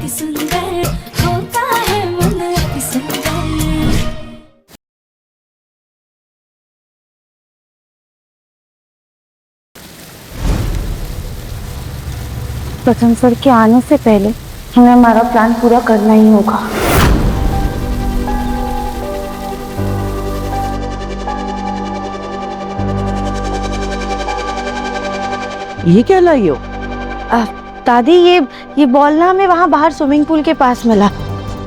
अति सुंदर होता है मन अति सुंदर। प्रथम सर के आने से पहले हमें हमारा प्लान पूरा करना ही होगा। ये क्या लाई हो? दादी ये बॉल ना हमें वहाँ बाहर स्विमिंग पूल के पास मिला।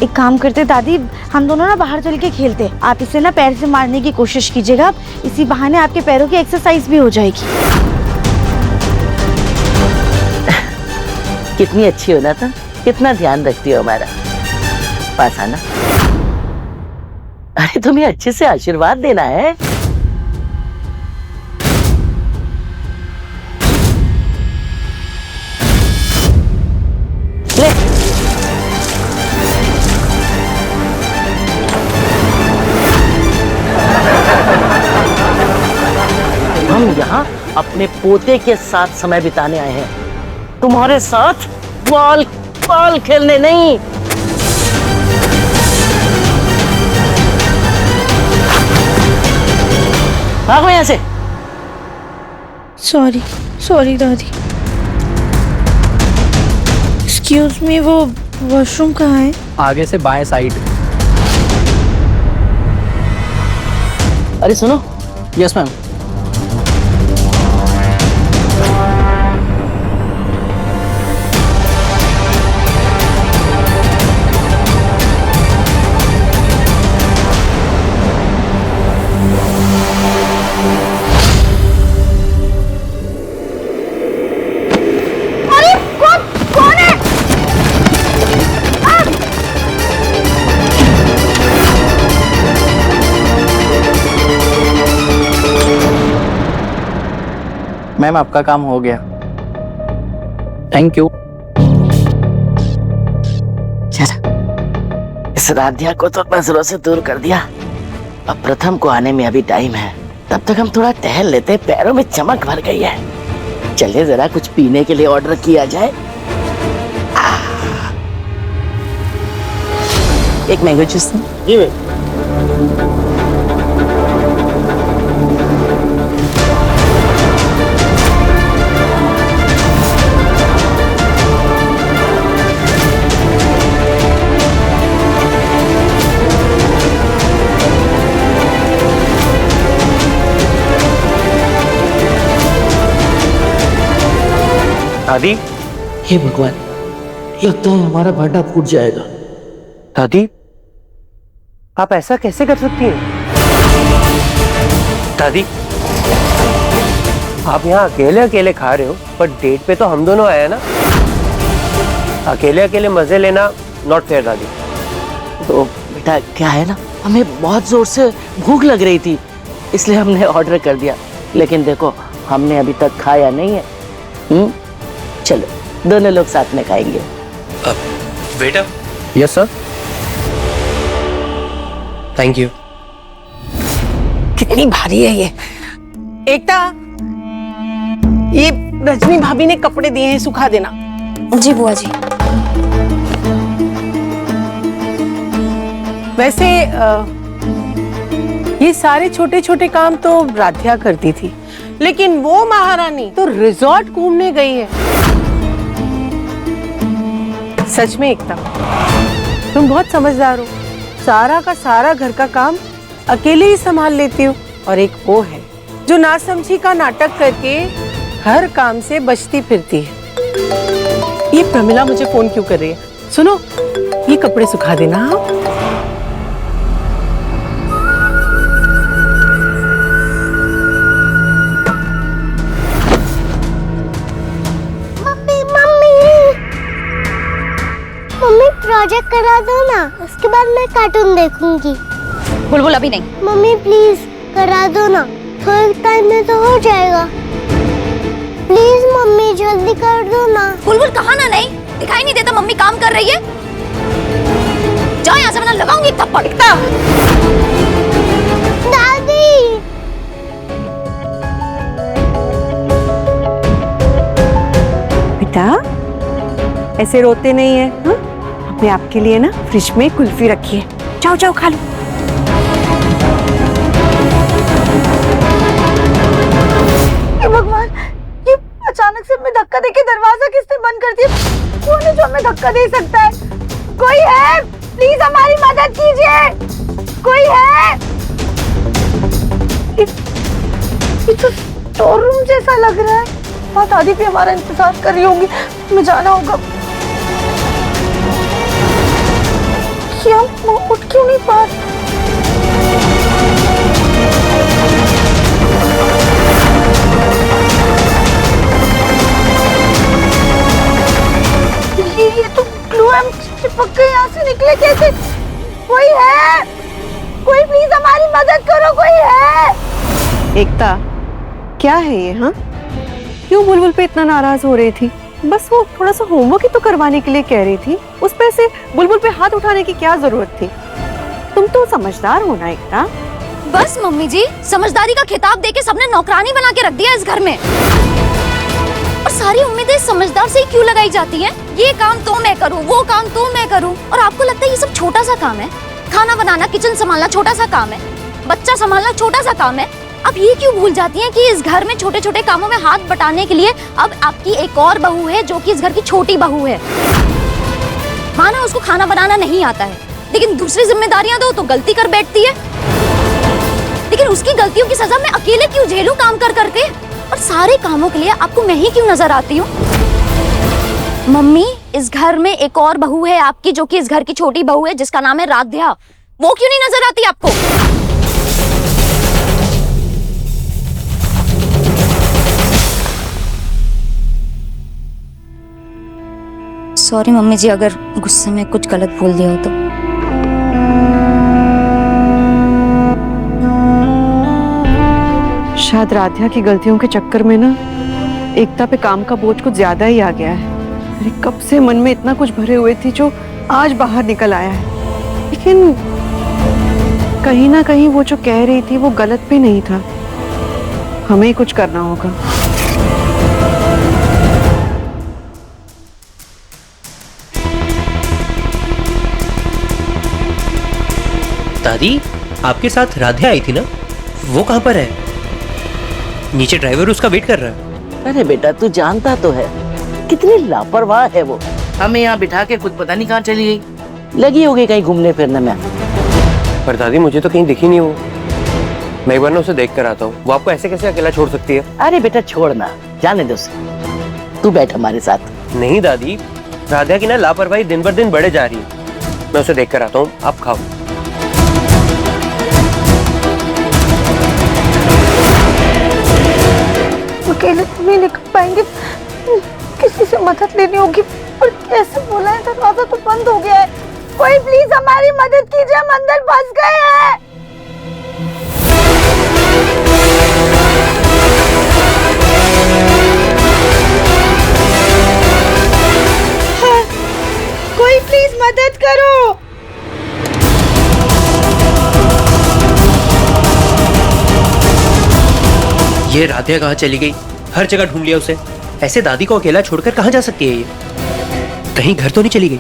एक काम करते दादी, हम दोनों ना बाहर चल के खेलते। आप इसे ना पैर से मारने की कोशिश कीजिएगा, इसी बहाने आपके पैरों की एक्सरसाइज भी हो जाएगी। कितनी अच्छी हो ना तुम, कितना ध्यान रखती हो हमारा। पास आना। अरे तुम्हें अच्छे से आशीर्वाद देना है। ले। हम यहाँ अपने पोते के साथ समय बिताने आए हैं, तुम्हारे साथ बॉल खेलने नहीं। भागो यहाँ से। सॉरी दादी। एक्सक्यूज मी, वो वॉशरूम कहाँ है? आगे से बाएं साइड। अरे सुनो। Yes ma'am. मैम आपका काम हो गया। Thank you. चलो, इस राध्या को तो नजरों से दूर कर दिया। अब प्रथम को आने में अभी टाइम है, तब तक हम थोड़ा टहल लेते। पैरों में चमक भर गई है। चलिए जरा कुछ पीने के लिए ऑर्डर किया जाए। एक मैंगो जूस। जी मैम। दादी, हे भगवान, लगता है हमारा भांडा फूट जाएगा। दादी आप ऐसा कैसे कर सकती हैं? दादी आप यहाँ अकेले अकेले खा रहे हो, पर डेट पे तो हम दोनों आए हैं ना। अकेले अकेले मजे लेना नॉट फेयर दादी। तो बेटा क्या है ना, हमें बहुत जोर से भूख लग रही थी, इसलिए हमने ऑर्डर कर दिया। लेकिन देखो हमने अभी तक खाया नहीं है। चलो दोनों लोग साथ में खाएंगे। बेटा। Yes sir. Thank you. कितनी भारी है ये। एकता, ये रजनी भाभी ने कपड़े दिए हैं, सुखा देना। जी बुआ जी। वैसे ये सारे छोटे छोटे काम तो राध्या करती थी, लेकिन वो महारानी तो रिजॉर्ट घूमने गई है। सच में एकता, तुम बहुत समझदार हो। सारा का सारा घर का काम अकेले ही संभाल लेती हो। और एक वो है जो नासमझी का नाटक करके हर काम से बचती फिरती है। ये प्रमिला मुझे फोन क्यों कर रही है? सुनो, ये कपड़े सुखा देना। मम्मी प्रोजेक्ट करा दो ना, उसके बाद मैं कार्टून देखूंगी। बुलबुल अभी नहीं। मम्मी प्लीज करा दो ना, थोड़े टाइम में तो हो जाएगा। प्लीज मम्मी जल्दी कर दो ना। बुलबुल कहाँ ना, नहीं दिखाई नहीं देता मम्मी काम कर रही है। जाओ यहाँ से वरना लगाऊंगी थप्पड़। दादी। बेटा ऐसे रोते नहीं है, हाँ? हमने आपके लिए ना फ्रिज में कुल्फी रखी है, जाओ जाओ खा लो। हे भगवान, ये अचानक से हमें धक्का देके दरवाजा किसने बंद कर दिया? कौन है जो हमें धक्का दे सकता है? कोई है? प्लीज हमारी मदद कीजिए, कोई है? ये तो स्टोर रूम जैसा लग रहा है। वहाँ दादी भी हमारा इंतजार कर रही होंगी, हमें जाना होगा। क्या वो उठ क्यों नहीं पा रही? ये तो ग्लू एम चिपक के यहाँ से निकले कैसे? कोई है? कोई प्लीज हमारी मदद करो, कोई है? एकता, क्या है ये? हाँ, क्यों बुलबुल पे इतना नाराज हो रही थी? बस वो थोड़ा सा होमवर्क ही तो करवाने के लिए कह रही थी, उस पे से बुलबुल पे हाथ उठाने की क्या जरूरत थी? तुम तो समझदार हो ना एकता। बस मम्मी जी, समझदारी का खिताब देके सबने नौकरानी बना के रख दिया इस घर में। और सारी उम्मीदें समझदार से ही क्यों लगाई जाती हैं? ये काम तो मैं करूं, वो काम तो मैं करूं, और आपको लगता है ये सब छोटा सा काम है? खाना बनाना, किचन संभालना छोटा सा काम है, बच्चा संभालना छोटा सा काम है। अब ये क्यों भूल जाती हैं कि इस घर में छोटे छोटे कामों में हाथ बटाने के लिए अब आपकी एक और बहू है जो कि इस घर की छोटी बहू है। माना उसको खाना बनाना नहीं आता है, लेकिन दूसरी जिम्मेदारियां दो तो गलती कर बैठती है। लेकिन उसकी गलतियों की सजा मैं अकेले क्यों झेलूं काम कर करके? और सारे कामों के लिए आपको मैं ही क्यों नजर आती हूँ? मम्मी, इस घर में एक और बहू है आपकी जो कि इस घर की छोटी बहू है, जिसका नाम है राध्या। वो क्यों नहीं नजर आती आपको? सॉरी मम्मी जी, अगर गुस्से में कुछ गलत बोल दिया हो तो। शायद राध्या की गलतियों के चक्कर में ना एकता पे काम का बोझ कुछ ज्यादा ही आ गया है। अरे कब से मन में इतना कुछ भरे हुए थी जो आज बाहर निकल आया है। लेकिन कहीं ना कहीं वो जो कह रही थी वो गलत भी नहीं था। हमें ही कुछ करना होगा। दादी, आपके साथ राध्या आई थी ना, वो कहाँ पर है? नीचे ड्राइवर उसका वेट कर रहा है। अरे बेटा, तू जानता तो है कितनी लापरवाह है वो। हमें यहाँ बिठा के खुद पता नहीं कहाँ चली गई। लगी होगी कहीं घूमने फिरने में। पर दादी, मुझे तो कहीं दिखी नहीं वो। मैं एक बार ना उसे देख कर आता हूँ। वो आपको ऐसे कैसे अकेला छोड़ सकती है? अरे बेटा छोड़ना, जाने दो उसे। तू बैठ हमारे साथ। नहीं दादी, राध्या की ना लापरवाही दिन बर दिन बढ़े जा रही है। मैं उसे देख कर आता हूँ, आप खाओ। अकेले नहीं निकल पाएंगे, किसी से मदद लेनी होगी। और कैसे बोला है, दरवाजा तो बंद हो गया है। कोई प्लीज हमारी मदद कीजिए, हम अंदर फंस गए हैं। कोई प्लीज मदद करो। ये राध्या कहाँ चली गई? हर जगह ढूंढ लिया उसे। ऐसे दादी को अकेला छोड़कर कहाँ जा सकती है ये? कहीं घर तो नहीं चली गई?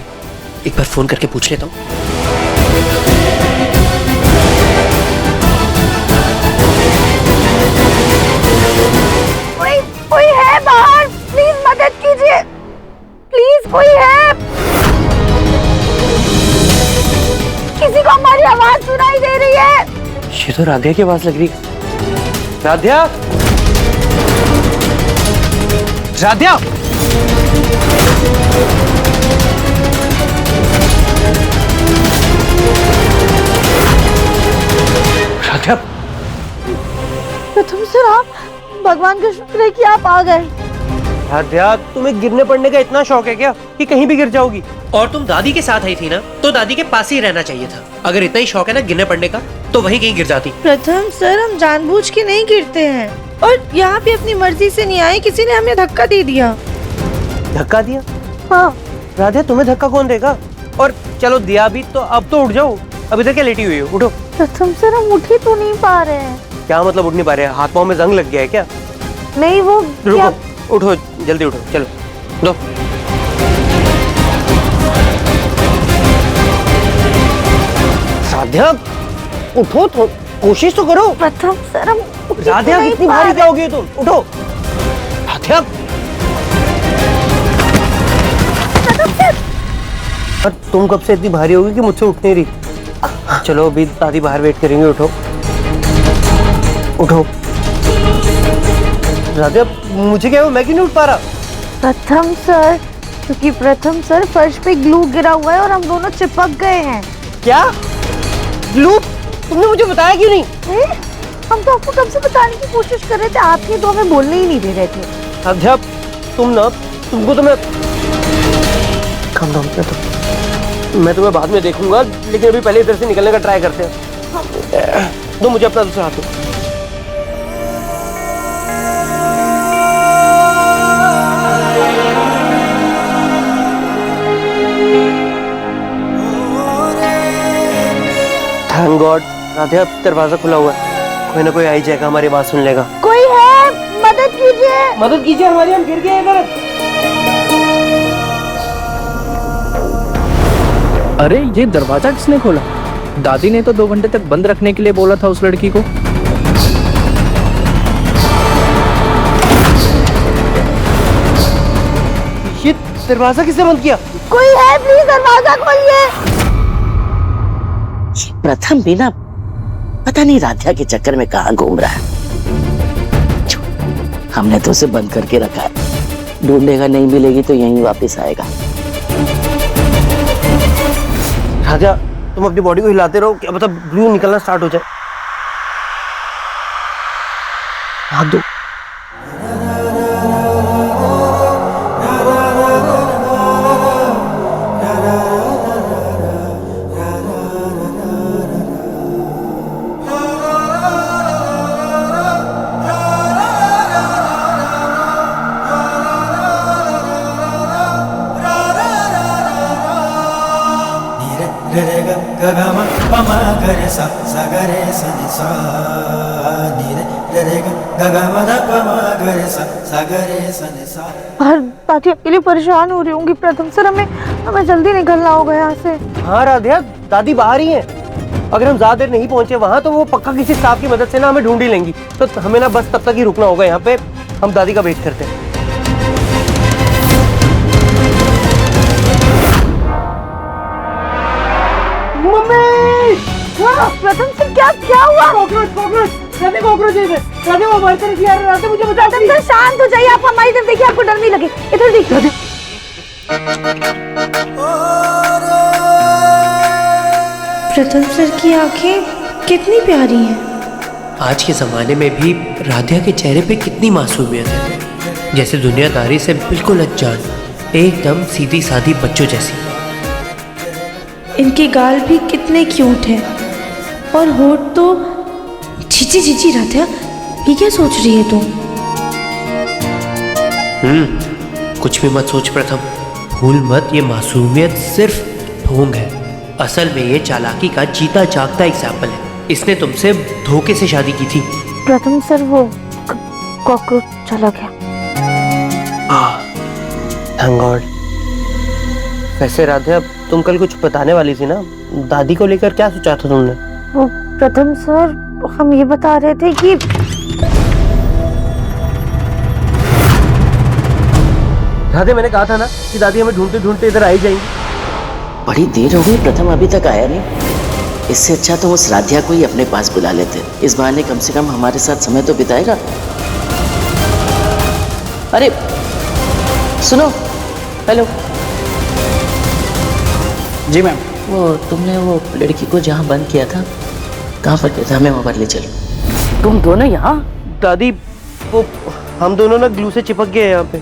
एक बार फोन करके पूछ लेता हूँ। कोई है बाहर? प्लीज मदद कीजिए, प्लीज कोई है? किसी को हमारी आवाज सुनाई दे रही है? ये तो राध्या की आवाज लग रही। राध्या, राध्या, राध्या। प्रथम सर, आप, भगवान का शुक्र है कि आप आ गए। राध्या, तुम्हें गिरने पड़ने का इतना शौक है क्या कि कहीं भी गिर जाओगी? और तुम दादी के साथ आई थी ना, तो दादी के पास ही रहना चाहिए था। अगर इतना ही शौक है ना गिरने पड़ने का, तो वहीं कहीं गिर जाती। प्रथम सर, हम जानबूझ के नहीं गिरते हैं, और यहाँ पे अपनी मर्जी से नहीं आए, किसी ने हमें धक्का दे दिया। धक्का दिया? हाँ। राध्या, तुम्हें धक्का कौन देगा? और चलो दिया भी तो अब तो उठ जाओ। अभी तक क्या लेटी हुई हो? उठो। प्रथम सर, हम उठ ही तो नहीं पा रहे हैं। क्या मतलब उठ नहीं पा रहे? हाथ पाँव में जंग लग गया है क्या? नहीं, वो क्या... उठो, जल्दी उठो, चलो दो। राधिया उठो तो, कोशिश तो करो। प्रथम सर हम राधिया कितनी भारी क्या होगी तुम, उठो। राधिया तुम कब से इतनी भारी होगी कि मुझसे उठ नहीं रही। चलो अभी दादी बाहर वेट करेंगे, उठो उठो। राधिया मुझे क्या हुआ, मैं क्यों नहीं उठ पा रहा। प्रथम सर, क्योंकि प्रथम सर फर्श पे ग्लू गिरा हुआ है और हम दोनों चिपक गए हैं। क्या ग्लू, तुमने मुझे बताया क्यों नहीं। हम तो आपको कब से बताने की कोशिश कर रहे थे, आपके तो हमें बोलने ही नहीं दे रहे थे। राधिया तुमको तो मैं काम डाउन किया तो मैं तुम्हें बाद में देखूंगा, लेकिन अभी पहले इधर से निकलने का ट्राई करते हैं। दो मुझे अपना दूसरा हाथ दो। थैंक गॉड, राधिया दरवाजा खुला हुआ है, कोई ना कोई आई जाएगा, हमारी बात सुन लेगा। कोई है, मदद कीजिए। मदद कीजिए हमारी, हम गिर गए इधर। अरे ये दरवाजा किसने खोला? दादी ने तो 2 घंटे तक बंद रखने के लिए बोला था उस लड़की को। ये दरवाजा किसने बंद किया? कोई है, प्लीज दरवाजा खोलिए। प्रथम भी ना पता नहीं राधिया के चक्कर में कहाँ घूम रहा है। हमने तो उसे बंद करके रखा है, ढूंढेगा, नहीं मिलेगी तो यहीं वापस आएगा। राजा तुम अपनी बॉडी को हिलाते रहो, क्या मतलब ब्लू निकलना स्टार्ट हो जाए। हाथ दो। हर बात अकेले परेशान हो रही होंगी प्रथम सर, हमें जल्दी निकलना होगा यहाँ से। हाँ राधिया, दादी बाहर ही है। अगर हम ज्यादा देर नहीं पहुंचे वहां तो वो पक्का किसी स्टाफ की मदद से ना हमें ढूंढ ही लेंगी। तो हमें ना बस तब तक ही रुकना होगा यहाँ पे, हम दादी का वेट करते हैं। प्रथम सर क्या हुआ? कॉकरोच राधे वो हमारी तरफ ही आ रहा है, मुझे बता। प्रथम सर शांत हो जाइए, आप हमारी तरफ देखिए, आपको डर नहीं लगे। इधर देखिए। प्रथम सर की आंखें कितनी प्यारी हैं। आज के जमाने में भी राधिया के चेहरे पे कितनी मासूमियत है, जैसे दुनियादारी से बिल्कुल अनजान, एकदम सीधी सादी बच्चों जैसी। इनके गाल भी कितने क्यूट हैं और होठ तो चीची राधिया, ये क्या सोच रही है तुम? कुछ भी मत सोच प्रथम, भूल मत, ये मासूमियत सिर्फ ढोंग है। असल में ये चालाकी का जीता जागता एग्जाम्पल है। इसने तुमसे धोखे से शादी की थी। प्रथम सर वो कॉकरोच चला गया। Thank God. वैसे राधिया तुम कल कुछ बताने वाली थी ना, दादी को लेकर क्या सोचा था तुमने? वो प्रथम सर हम ये बता रहे थे कि राधिया मैंने कहा था ना कि दादी हमें ढूंढते ढूंढते इधर आई जाएंगी। बड़ी देर हो गई, प्रथम अभी तक आया नहीं। इससे अच्छा तो उस राधिया को ही अपने पास बुला लेते, इस बहाने कम से कम हमारे साथ समय तो बिताएगा। अरे सुनो, हेलो। जी मैम। वो तुमने वो लड़की को जहाँ बंद किया था कहाँ पर किया था? हमें वहाँ पर ले चलो। तुम दोनों यहाँ? दादी वो हम दोनों ना ग्लू से चिपक गए यहाँ पे।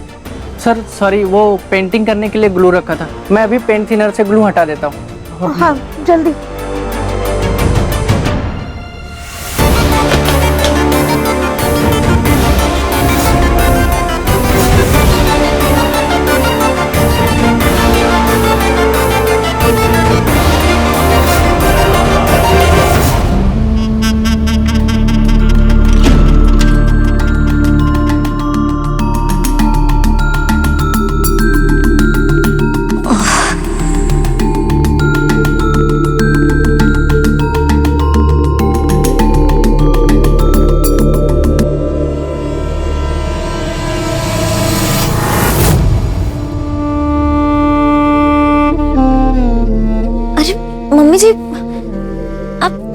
सर सॉरी, वो पेंटिंग करने के लिए ग्लू रखा था, मैं अभी पेंट थिनर से ग्लू हटा देता हूँ। हाँ जल्दी।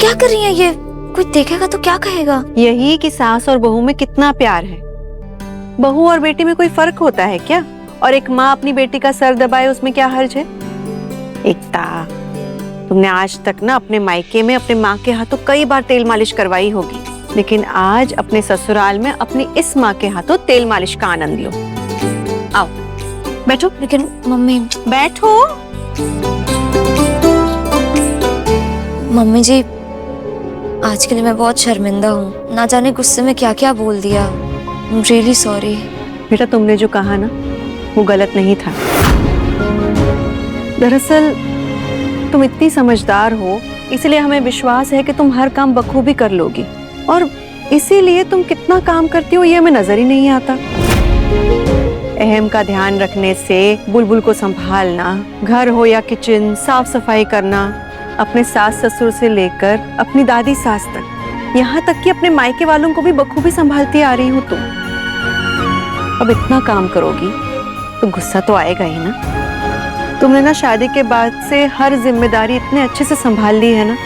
क्या कर रही है ये? कोई देखेगा तो क्या कहेगा? यही कि सास और बहू में कितना प्यार है। बहू और बेटी में कोई फर्क होता है क्या? और एक माँ अपनी बेटी का सर दबाए उसमें क्या हर्ज है? एकता, तुमने आज तक ना अपने मायके में अपने माँ के हाथों कई बार तेल मालिश करवाई होगी, लेकिन आज अपने ससुराल में अपनी इस माँ के हाथों तेल मालिश का आनंद लो। आओ बैठो। लेकिन मम्मी, बैठो। मम्मी जी, आज के लिए मैं बहुत शर्मिंदा हूँ। ना जाने गुस्से में क्या क्या बोल दिया। I'm really sorry। बेटा, तुमने जो कहा ना वो गलत नहीं था। दरअसल तुम इतनी समझदार हो, इसलिए हमें विश्वास है कि तुम हर काम बखूबी कर लोगी, और इसीलिए तुम कितना काम करती हो ये हमें नजर ही नहीं आता। अहम का ध्यान रखने से बुलबुल को संभालना, घर हो या किचन, साफ सफाई करना, अपने सास ससुर से लेकर अपनी दादी सास तक, यहाँ तक कि अपने मायके वालों को भी बखूबी संभालती आ रही हो तुम। अब इतना काम करोगी तो गुस्सा तो आएगा ही ना। तुमने ना शादी के बाद से हर जिम्मेदारी इतने अच्छे से संभाल ली है ना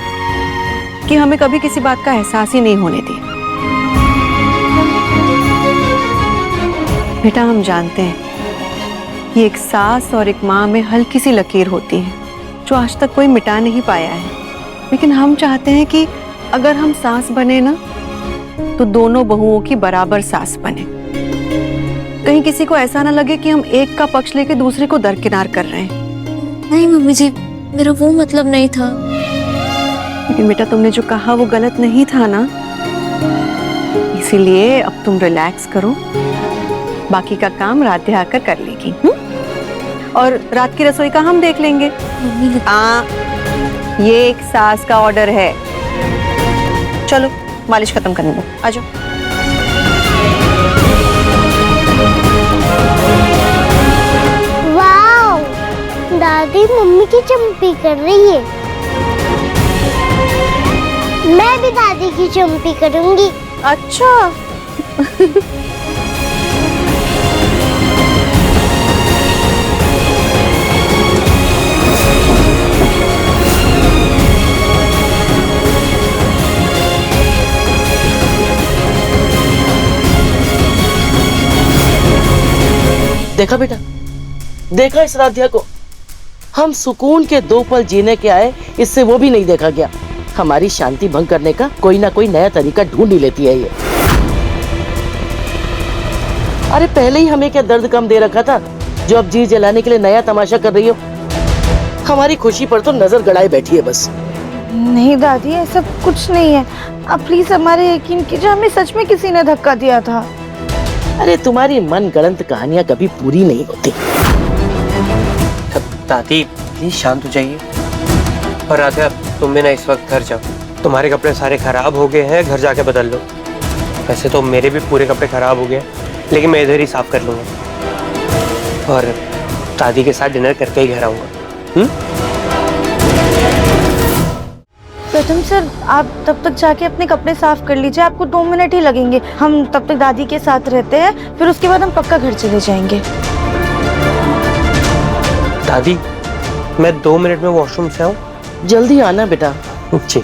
कि हमें कभी किसी बात का एहसास ही नहीं होने दिया। बेटा, हम जानते हैं कि एक सास और एक माँ में हल्की सी लकीर होती है जो आज तक कोई मिटा नहीं पाया है, लेकिन हम चाहते हैं कि अगर हम सास बने ना तो दोनों बहुओं की बराबर सास बने। कहीं किसी को ऐसा ना लगे कि हम एक का पक्ष लेके दूसरे को दरकिनार कर रहे हैं। नहीं मम्मी जी, मेरा वो मतलब नहीं था। लेकिन बेटा, तुमने जो कहा वो गलत नहीं था ना, इसीलिए अब तुम रिलैक्स करो। बाकी का काम रात आकर कर लेगी। और रात की रसोई का हम देख लेंगे। हाँ, ये एक सास का ऑर्डर है। चलो मालिश खत्म करने दो, आ जाओ। वाओ, दादी मम्मी की चंपी कर रही है। मैं भी दादी की चंपी करूंगी। अच्छा। देखा बेटा, देखा इस राध्या को? हम सुकून के 2 पल जीने के आए, इससे वो भी नहीं देखा गया। हमारी शांति भंग करने का कोई ना कोई नया तरीका ढूंढ ही लेती है ये। अरे पहले ही हमें क्या दर्द कम दे रखा था जो अब जी जलाने के लिए नया तमाशा कर रही हो? हमारी खुशी पर तो नजर गड़ाए बैठी है बस। नहीं दादी, ऐसा कुछ नहीं है। आप प्लीज हमारे यकीन कीजिए, हमें सच में किसी ने धक्का दिया था। अरे तुम्हारी मन गढ़ंत कहानियां कभी पूरी नहीं होती। दादी प्लीज शांत हो जाइए। और राधा, तुम भी ना इस वक्त घर जाओ। तुम्हारे कपड़े सारे खराब हो गए हैं, घर जाके बदल लो। वैसे तो मेरे भी पूरे कपड़े खराब हो गए, लेकिन मैं इधर ही साफ कर लूंगा और दादी के साथ डिनर करके ही घर आऊंगा। प्रथम सर, आप तब तक जाके अपने कपड़े साफ कर लीजिए। आपको 2 मिनट ही लगेंगे। हम तब तक दादी के साथ रहते हैं, फिर उसके बाद हम पक्का घर चले जाएंगे। दादी, मैं 2 मिनट में वॉशरूम से आऊं? जल्दी आना बेटा। जी।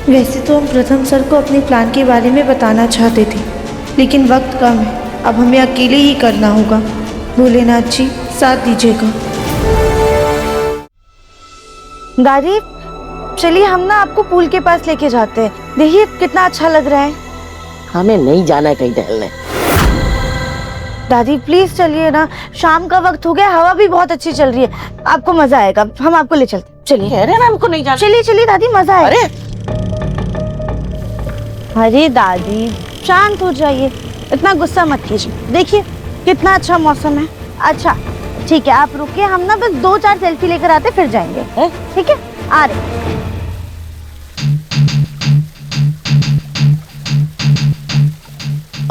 वैसे तो हम प्रथम सर को अपने प्लान के बारे में बताना चाहते थे, लेकिन वक्त कम है। अब हमें अकेले ही करना होगा। भोलेनाथ जी साथ दीजिएगा। दादी चलिए, हम ना आपको पूल के पास लेके जाते हैं। देखिए कितना अच्छा लग रहा है। हमें नहीं जाना है कहीं टहलने। दादी प्लीज चलिए ना, शाम का वक्त हो गया, हवा भी बहुत अच्छी चल रही है, आपको मजा आएगा। हम आपको ले चलते। चलिए। कह रहे ना हमको नहीं जाना। चलिए चलिए दादी, मजा आएगा। अरे अरे दादी शांत हो जाइए, इतना गुस्सा मत कीजिए। देखिए कितना अच्छा मौसम है। अच्छा ठीक है, आप रुकिए, हम ना बस 2-4 सेल्फी लेकर आते फिर जाएंगे। ठीक है, आ रहे।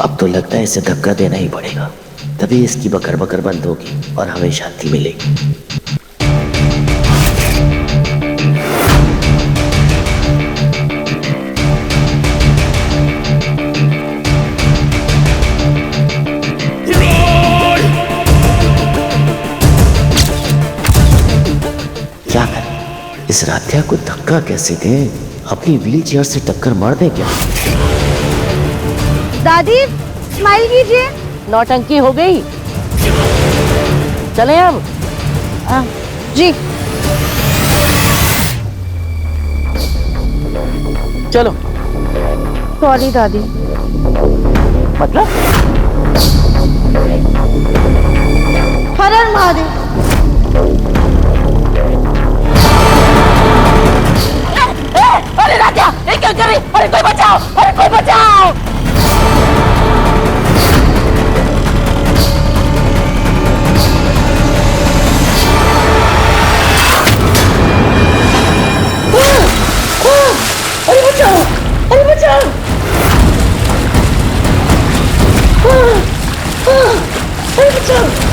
अब तो लगता है इसे धक्का देना ही पड़ेगा, तभी इसकी बकर बकर बंद होगी और हमें शांति मिलेगी। इस राध्या को धक्का कैसे दे? अपनी व्हील चेयर से टक्कर मार दे क्या? दादी स्माइल कीजिए। नौटंकी हो गई, चले हम। जी चलो। सॉरी दादी। मतलब हर हर महादेव। अरे राजा, ये क्या कर रही? अरे कोई बचाओ, अरे कोई बचाओ। अरे बचाओ, अरे बचाओ। अरे बचाओ।